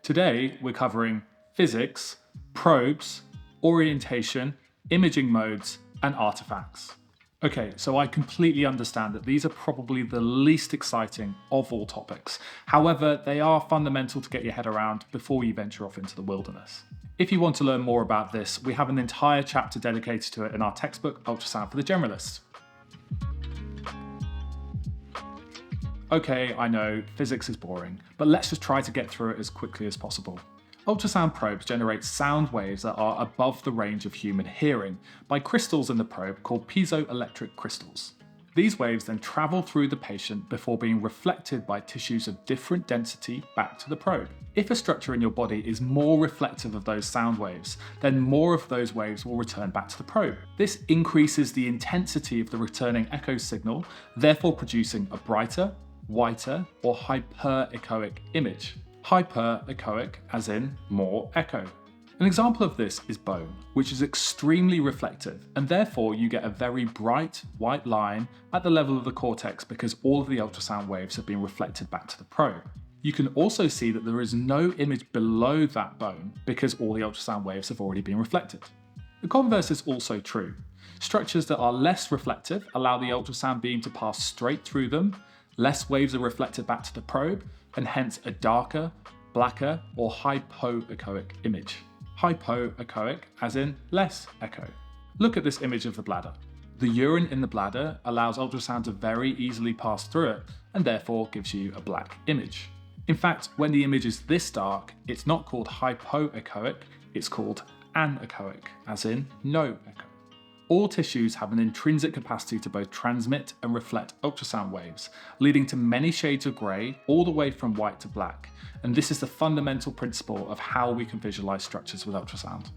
Today, we're covering physics, probes, orientation, imaging modes, and artifacts. Okay, so I completely understand that these are probably the least exciting of all topics. However, they are fundamental to get your head around before you venture off into the wilderness. If you want to learn more about this, we have an entire chapter dedicated to it in our textbook, Ultrasound for the Generalist. Okay, I know, physics is boring, but let's just try to get through it as quickly as possible. Ultrasound probes generate sound waves that are above the range of human hearing by crystals in the probe called piezoelectric crystals. These waves then travel through the patient before being reflected by tissues of different density back to the probe. If a structure in your body is more reflective of those sound waves, then more of those waves will return back to the probe. This increases the intensity of the returning echo signal, therefore producing a brighter, whiter, or hyper-echoic image. Hyper-echoic as in more echo. An example of this is bone, which is extremely reflective, and therefore you get a very bright white line at the level of the cortex because all of the ultrasound waves have been reflected back to the probe. You can also see that there is no image below that bone because all the ultrasound waves have already been reflected. The converse is also true. Structures that are less reflective allow the ultrasound beam to pass straight through them, less waves are reflected back to the probe, and hence a darker, blacker, or hypo-echoic image. Hypo-echoic as in less echo. Look at this image of the bladder. The urine in the bladder allows ultrasound to very easily pass through it and therefore gives you a black image. In fact, when the image is this dark, it's not called hypo-echoic, it's called anechoic, as in no echo. All tissues have an intrinsic capacity to both transmit and reflect ultrasound waves, leading to many shades of grey all the way from white to black, and this is the fundamental principle of how we can visualise structures with ultrasound.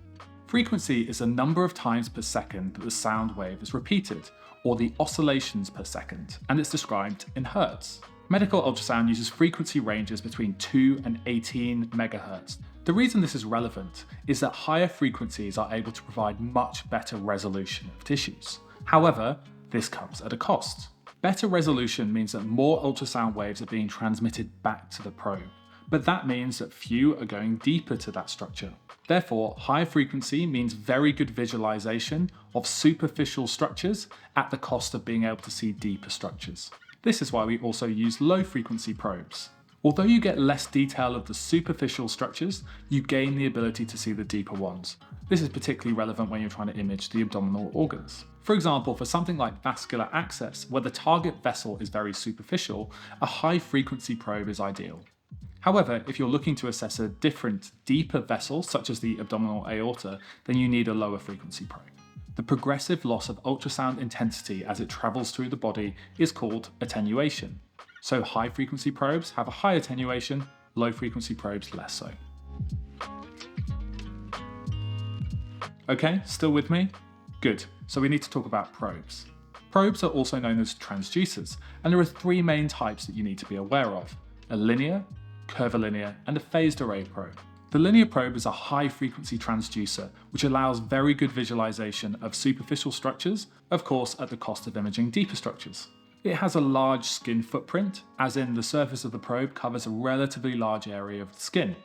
Frequency is the number of times per second that the sound wave is repeated, or the oscillations per second, and it's described in hertz. Medical ultrasound uses frequency ranges between 2 and 18 megahertz. The reason this is relevant is that higher frequencies are able to provide much better resolution of tissues. However, this comes at a cost. Better resolution means that more ultrasound waves are being transmitted back to the probe, but that means that few are going deeper to that structure. Therefore, higher frequency means very good visualization of superficial structures at the cost of being able to see deeper structures. This is why we also use low frequency probes. Although you get less detail of the superficial structures, you gain the ability to see the deeper ones. This is particularly relevant when you're trying to image the abdominal organs. For example, for something like vascular access, where the target vessel is very superficial, a high frequency probe is ideal. However, if you're looking to assess a different, deeper vessel, such as the abdominal aorta, then you need a lower frequency probe. The progressive loss of ultrasound intensity as it travels through the body is called attenuation. So high frequency probes have a high attenuation, low frequency probes less so. Okay, still with me? Good, so we need to talk about probes. Probes are also known as transducers, and there are three main types that you need to be aware of: a linear, curvilinear, and a phased array probe. The linear probe is a high frequency transducer which allows very good visualization of superficial structures, of course at the cost of imaging deeper structures. It has a large skin footprint, as in the surface of the probe covers a relatively large area of the skin.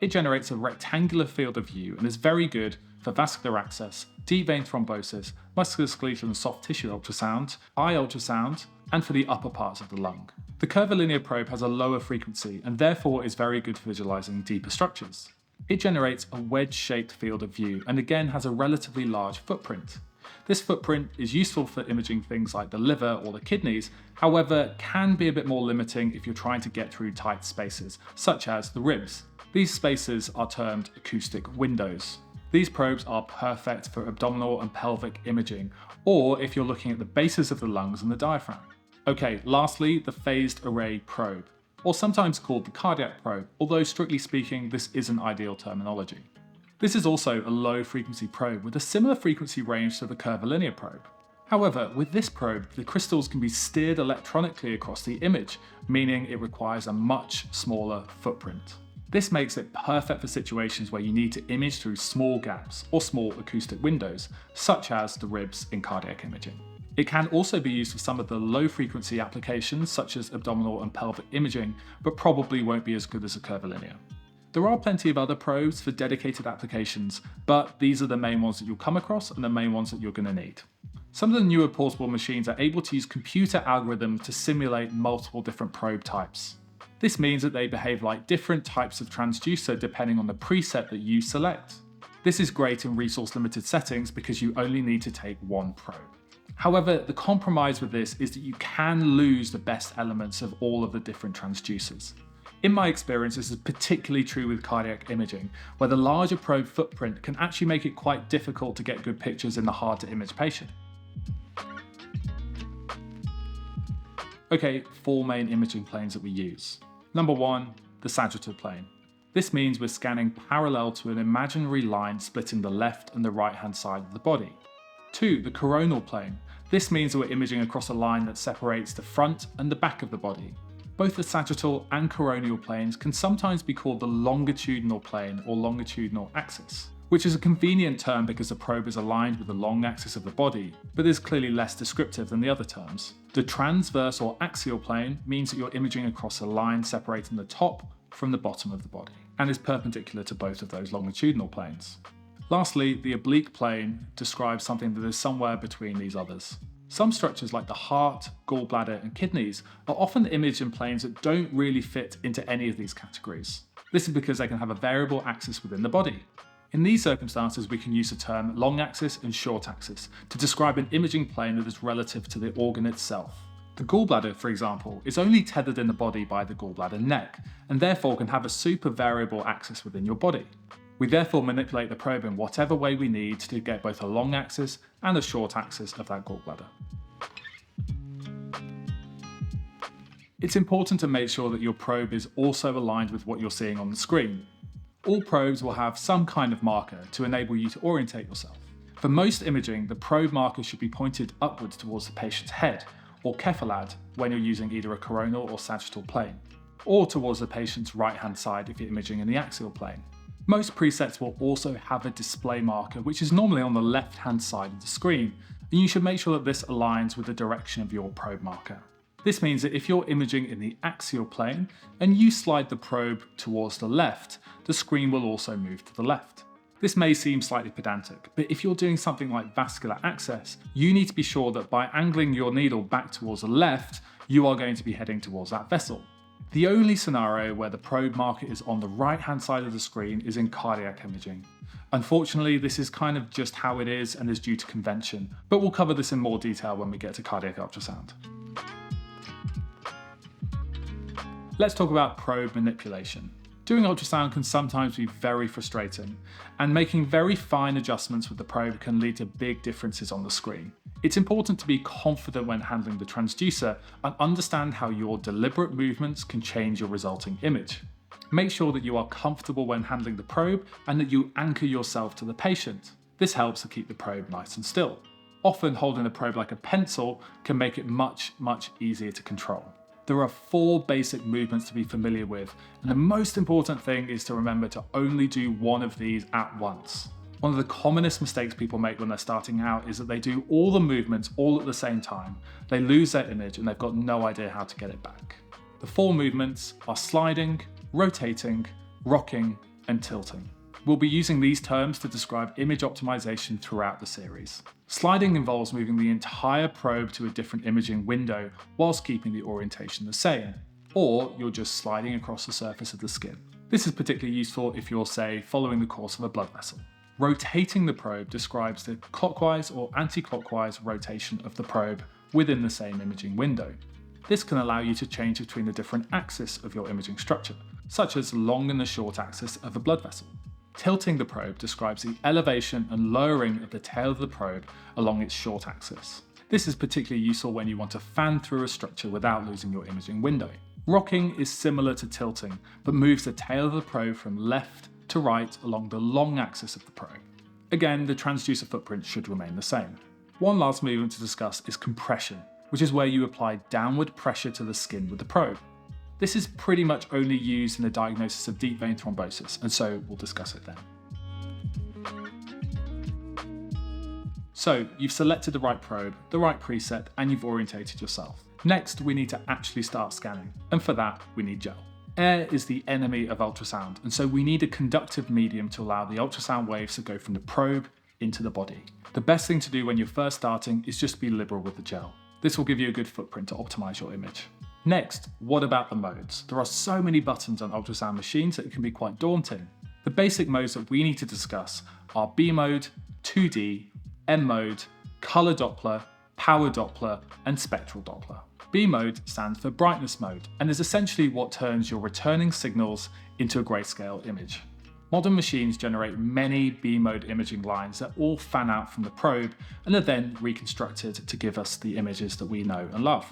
It generates a rectangular field of view and is very good for vascular access, deep vein thrombosis, musculoskeletal and soft tissue ultrasound, eye ultrasound, and for the upper parts of the lung. The curvilinear probe has a lower frequency and therefore is very good for visualizing deeper structures. It generates a wedge-shaped field of view and again has a relatively large footprint. This footprint is useful for imaging things like the liver or the kidneys, however can be a bit more limiting if you're trying to get through tight spaces, such as the ribs. These spaces are termed acoustic windows. These probes are perfect for abdominal and pelvic imaging, or if you're looking at the bases of the lungs and the diaphragm. Okay, lastly, the phased array probe, or sometimes called the cardiac probe, although strictly speaking, this isn't ideal terminology. This is also a low frequency probe with a similar frequency range to the curvilinear probe. However, with this probe, the crystals can be steered electronically across the image, meaning it requires a much smaller footprint. This makes it perfect for situations where you need to image through small gaps or small acoustic windows, such as the ribs in cardiac imaging. It can also be used for some of the low frequency applications such as abdominal and pelvic imaging, but probably won't be as good as a curvilinear. There are plenty of other probes for dedicated applications, but these are the main ones that you'll come across and the main ones that you're going to need. Some of the newer portable machines are able to use computer algorithms to simulate multiple different probe types. This means that they behave like different types of transducer depending on the preset that you select. This is great in resource-limited settings because you only need to take one probe. However, the compromise with this is that you can lose the best elements of all of the different transducers. In my experience, this is particularly true with cardiac imaging, where the larger probe footprint can actually make it quite difficult to get good pictures in the hard-to-image patient. Okay, 4 main imaging planes that we use. Number 1, the sagittal plane. This means we're scanning parallel to an imaginary line splitting the left and the right-hand side of the body. 2, the coronal plane. This means that we're imaging across a line that separates the front and the back of the body. Both the sagittal and coronal planes can sometimes be called the longitudinal plane or longitudinal axis, which is a convenient term because the probe is aligned with the long axis of the body, but is clearly less descriptive than the other terms. The transverse or axial plane means that you're imaging across a line separating the top from the bottom of the body, and is perpendicular to both of those longitudinal planes. Lastly, the oblique plane describes something that is somewhere between these others. Some structures like the heart, gallbladder, and kidneys are often imaged in planes that don't really fit into any of these categories. This is because they can have a variable axis within the body. In these circumstances, we can use the term long axis and short axis to describe an imaging plane that is relative to the organ itself. The gallbladder, for example, is only tethered in the body by the gallbladder neck, and therefore can have a super variable axis within your body. We therefore manipulate the probe in whatever way we need to get both a long axis and a short axis of that gallbladder. It's important to make sure that your probe is also aligned with what you're seeing on the screen. All probes will have some kind of marker to enable you to orientate yourself. For most imaging, the probe marker should be pointed upwards towards the patient's head, or cephalad when you're using either a coronal or sagittal plane, or towards the patient's right-hand side if you're imaging in the axial plane. Most presets will also have a display marker, which is normally on the left-hand side of the screen, and you should make sure that this aligns with the direction of your probe marker. This means that if you're imaging in the axial plane and you slide the probe towards the left, the screen will also move to the left. This may seem slightly pedantic, but if you're doing something like vascular access, you need to be sure that by angling your needle back towards the left, you are going to be heading towards that vessel. The only scenario where the probe marker is on the right-hand side of the screen is in cardiac imaging. Unfortunately, this is kind of just how it is and is due to convention, but we'll cover this in more detail when we get to cardiac ultrasound. Let's talk about probe manipulation. Doing ultrasound can sometimes be very frustrating, and making very fine adjustments with the probe can lead to big differences on the screen. It's important to be confident when handling the transducer and understand how your deliberate movements can change your resulting image. Make sure that you are comfortable when handling the probe and that you anchor yourself to the patient. This helps to keep the probe nice and still. Often holding the probe like a pencil can make it much easier to control. There are 4 basic movements to be familiar with, and the most important thing is to remember to only do one of these at once. One of the commonest mistakes people make when they're starting out is that they do all the movements all at the same time. They lose their image and they've got no idea how to get it back. The 4 movements are sliding, rotating, rocking, and tilting. We'll be using these terms to describe image optimization throughout the series. Sliding involves moving the entire probe to a different imaging window whilst keeping the orientation the same, or you're just sliding across the surface of the skin. This is particularly useful if you're, say, following the course of a blood vessel. Rotating the probe describes the clockwise or anti-clockwise rotation of the probe within the same imaging window. This can allow you to change between the different axes of your imaging structure, such as the long and the short axis of a blood vessel. Tilting the probe describes the elevation and lowering of the tail of the probe along its short axis. This is particularly useful when you want to fan through a structure without losing your imaging window. Rocking is similar to tilting, but moves the tail of the probe from left to right along the long axis of the probe. Again, the transducer footprint should remain the same. One last movement to discuss is compression, which is where you apply downward pressure to the skin with the probe. This is pretty much only used in the diagnosis of deep vein thrombosis, and so we'll discuss it then. So, you've selected the right probe, the right preset, and you've orientated yourself. Next, we need to actually start scanning, and for that, we need gel. Air is the enemy of ultrasound, and so we need a conductive medium to allow the ultrasound waves to go from the probe into the body. The best thing to do when you're first starting is just be liberal with the gel. This will give you a good footprint to optimize your image. Next, what about the modes? There are so many buttons on ultrasound machines that it can be quite daunting. The basic modes that we need to discuss are B mode, 2D, M mode, color Doppler, power Doppler, and spectral Doppler. B mode stands for brightness mode and is essentially what turns your returning signals into a grayscale image. Modern machines generate many B mode imaging lines that all fan out from the probe and are then reconstructed to give us the images that we know and love.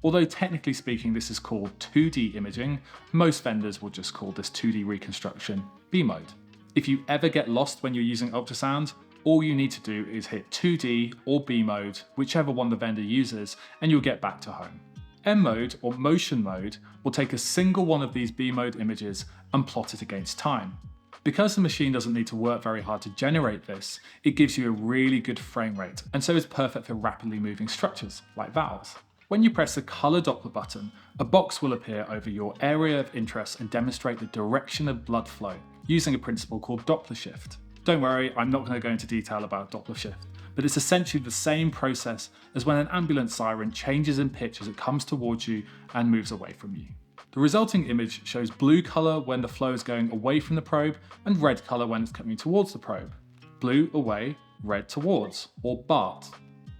Although technically speaking this is called 2D imaging, most vendors will just call this 2D reconstruction B mode. If you ever get lost when you're using ultrasound, all you need to do is hit 2D or B mode, whichever one the vendor uses, and you'll get back to home. M mode or motion mode will take a single one of these B mode images and plot it against time. Because the machine doesn't need to work very hard to generate this, it gives you a really good frame rate, and so is perfect for rapidly moving structures, like valves. When you press the color Doppler button, a box will appear over your area of interest and demonstrate the direction of blood flow, using a principle called Doppler shift. Don't worry, I'm not going to go into detail about Doppler shift, but it's essentially the same process as when an ambulance siren changes in pitch as it comes towards you and moves away from you. The resulting image shows blue colour when the flow is going away from the probe and red colour when it's coming towards the probe. Blue away, red towards, or BART.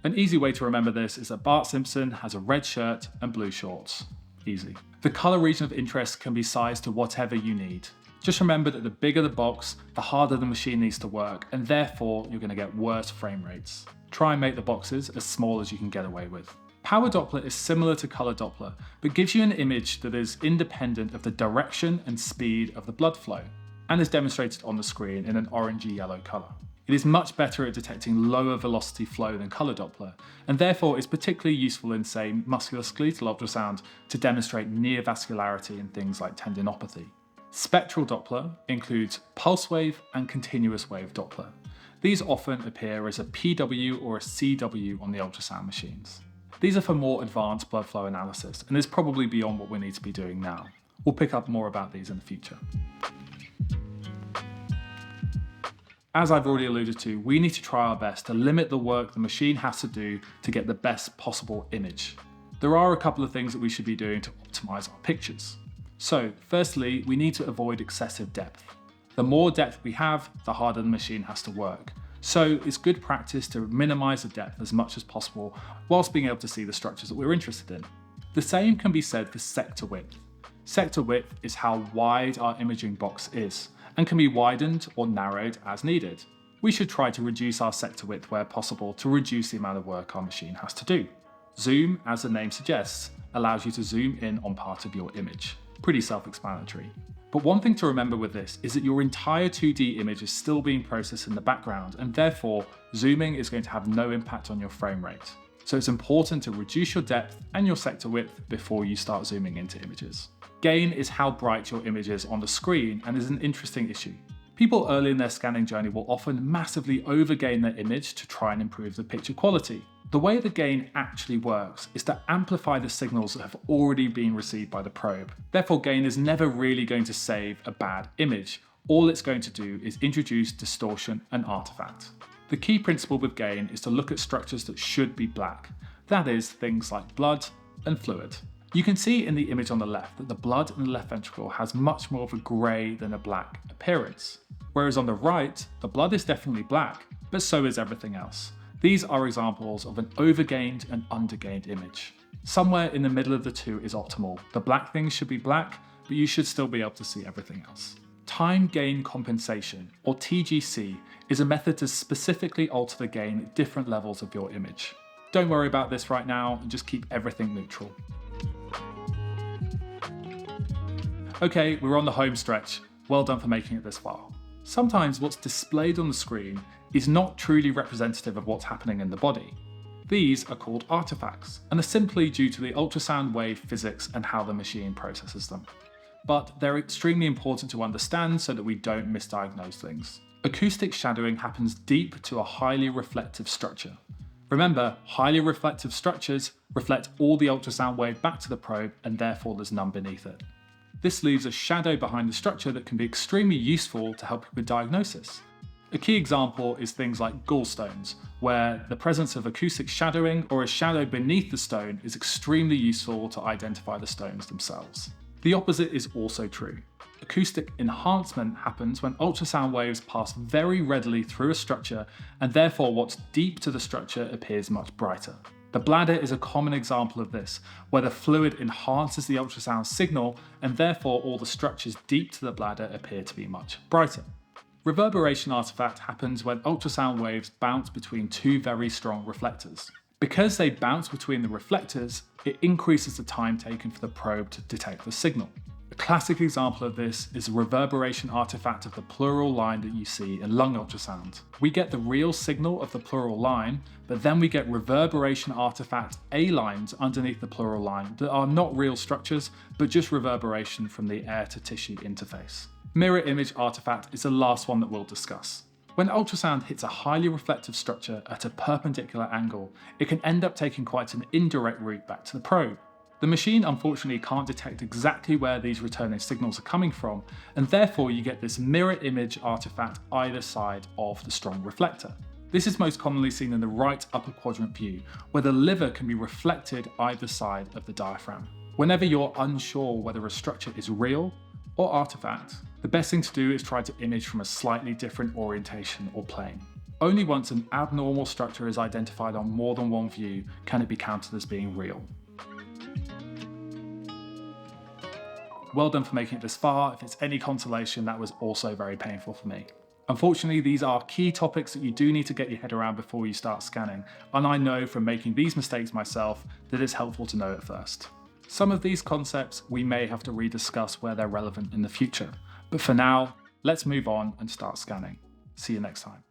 An easy way to remember this is that Bart Simpson has a red shirt and blue shorts. Easy. The colour region of interest can be sized to whatever you need. Just remember that the bigger the box, the harder the machine needs to work, and therefore you're going to get worse frame rates. Try and make the boxes as small as you can get away with. Power Doppler is similar to color Doppler, but gives you an image that is independent of the direction and speed of the blood flow, and is demonstrated on the screen in an orangey yellow colour. It is much better at detecting lower velocity flow than color Doppler, and therefore is particularly useful in, say, musculoskeletal ultrasound to demonstrate near vascularity in things like tendinopathy. Spectral Doppler includes pulse wave and continuous wave Doppler. These often appear as a PW or a CW on the ultrasound machines. These are for more advanced blood flow analysis and is probably beyond what we need to be doing now. We'll pick up more about these in the future. As I've already alluded to, we need to try our best to limit the work the machine has to do to get the best possible image. There are a couple of things that we should be doing to optimize our pictures. So, firstly, we need to avoid excessive depth. The more depth we have, the harder the machine has to work. So, it's good practice to minimize the depth as much as possible whilst being able to see the structures that we're interested in. The same can be said for sector width. Sector width is how wide our imaging box is, and can be widened or narrowed as needed. We should try to reduce our sector width where possible to reduce the amount of work our machine has to do. Zoom, as the name suggests, allows you to zoom in on part of your image. Pretty self-explanatory. But one thing to remember with this is that your entire 2D image is still being processed in the background, and therefore zooming is going to have no impact on your frame rate. So it's important to reduce your depth and your sector width before you start zooming into images. Gain is how bright your image is on the screen and is an interesting issue. People early in their scanning journey will often massively overgain their image to try and improve the picture quality. The way the gain actually works is to amplify the signals that have already been received by the probe. Therefore, gain is never really going to save a bad image. All it's going to do is introduce distortion and artifact. The key principle with gain is to look at structures that should be black. That is, things like blood and fluid. You can see in the image on the left that the blood in the left ventricle has much more of a grey than a black appearance. Whereas on the right, the blood is definitely black, but so is everything else. These are examples of an overgained and undergained image. Somewhere in the middle of the two is optimal. The black things should be black, but you should still be able to see everything else. Time gain compensation, or TGC, is a method to specifically alter the gain at different levels of your image. Don't worry about this right now and just keep everything neutral. Okay, we're on the home stretch. Well done for making it this far. Sometimes what's displayed on the screen is not truly representative of what's happening in the body. These are called artefacts, and are simply due to the ultrasound wave physics and how the machine processes them. But they're extremely important to understand so that we don't misdiagnose things. Acoustic shadowing happens deep to a highly reflective structure. Remember, highly reflective structures reflect all the ultrasound wave back to the probe, and therefore there's none beneath it. This leaves a shadow behind the structure that can be extremely useful to help with diagnosis. A key example is things like gallstones, where the presence of acoustic shadowing or a shadow beneath the stone is extremely useful to identify the stones themselves. The opposite is also true. Acoustic enhancement happens when ultrasound waves pass very readily through a structure, and therefore what's deep to the structure appears much brighter. The bladder is a common example of this, where the fluid enhances the ultrasound signal, and therefore all the structures deep to the bladder appear to be much brighter. Reverberation artifact happens when ultrasound waves bounce between two very strong reflectors. Because they bounce between the reflectors, it increases the time taken for the probe to detect the signal. A classic example of this is a reverberation artifact of the pleural line that you see in lung ultrasound. We get the real signal of the pleural line, but then we get reverberation artifact A lines underneath the pleural line that are not real structures, but just reverberation from the air to tissue interface. Mirror image artifact is the last one that we'll discuss. When ultrasound hits a highly reflective structure at a perpendicular angle, it can end up taking quite an indirect route back to the probe. The machine unfortunately can't detect exactly where these returning signals are coming from, and therefore you get this mirror image artifact either side of the strong reflector. This is most commonly seen in the right upper quadrant view, where the liver can be reflected either side of the diaphragm. Whenever you're unsure whether a structure is real or artifact, the best thing to do is try to image from a slightly different orientation or plane. Only once an abnormal structure is identified on more than one view can it be counted as being real. Well done for making it this far. If it's any consolation, that was also very painful for me. Unfortunately, these are key topics that you do need to get your head around before you start scanning, and I know from making these mistakes myself that it's helpful to know at first. Some of these concepts we may have to rediscuss where they're relevant in the future, but for now, let's move on and start scanning. See you next time.